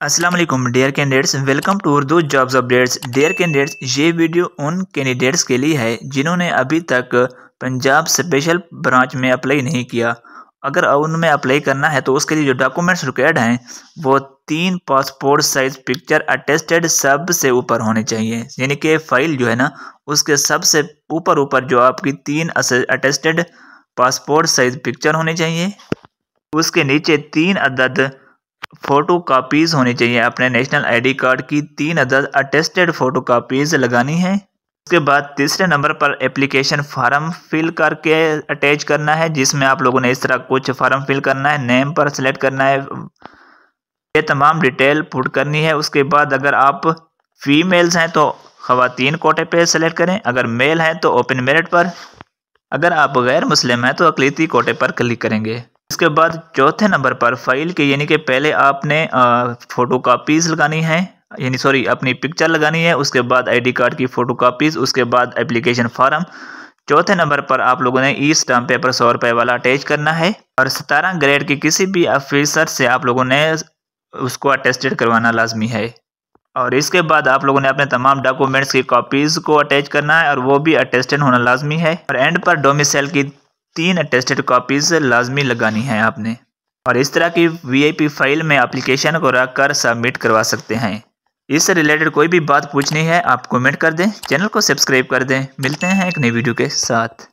अस्सलाम वालेकुम dear candidates, welcome to Urdu jobs updates. Dear candidates, ये वीडियो उन कैंडिडेट्स के लिए है जिन्होंने अभी तक पंजाब स्पेशल ब्रांच में अप्लाई नहीं किया। अगर उनमें अप्लाई करना है तो उसके लिए जो डॉक्यूमेंट्स रिक्वायर्ड हैं वो 3 पासपोर्ट साइज पिक्चर अटेस्टेड सबसे ऊपर होने चाहिए। यानी कि फाइल जो है ना, उसके सबसे ऊपर जो आपकी 3 अटेस्टेड पासपोर्ट साइज पिक्चर होने चाहिए। उसके नीचे 3 अदद फ़ोटो कापीज़ होनी चाहिए। अपने नेशनल आईडी कार्ड की 3 अदद अटेस्टेड फ़ोटो कापीज़ लगानी है। उसके बाद तीसरे नंबर पर एप्लीकेशन फार्म फिल करके अटैच करना है, जिसमें आप लोगों ने इस तरह कुछ फार्म फिल करना है। नेम पर सेलेक्ट करना है, ये तमाम डिटेल पुट करनी है। उसके बाद अगर आप फीमेल्स हैं तो ख़वातीन कोटे पे सेलेक्ट करें, अगर मेल हैं तो ओपन मेरिट पर, अगर आप गैर मुस्लिम हैं तो अक़लियती कोटे पर क्लिक करेंगे। इसके बाद चौथे नंबर पर फाइल के यानी कि पहले आपने फ़ोटो कापीज़ लगानी है, अपनी पिक्चर लगानी है। उसके बाद आईडी कार्ड की फ़ोटो कापीज़, उसके बाद एप्लीकेशन फार्म। चौथे नंबर पर आप लोगों ने ई स्टाम्प पेपर 100 रुपये वाला अटैच करना है और 17 ग्रेड के किसी भी ऑफिसर से आप लोगों ने उसको अटेस्टेड करवाना लाजमी है। और इसके बाद आप लोगों ने अपने तमाम डॉक्यूमेंट्स की कॉपीज़ को अटैच करना है और वो भी अटेस्टेड होना लाजमी है। और एंड पर डोमिसाइल की 3 अटेस्टेड कॉपीज़ लाजमी लगानी है आपने। और इस तरह की वीआईपी फाइल में एप्लीकेशन को रख कर सबमिट करवा सकते हैं। इससे रिलेटेड कोई भी बात पूछनी है आप कमेंट कर दें, चैनल को सब्सक्राइब कर दें। मिलते हैं एक नई वीडियो के साथ।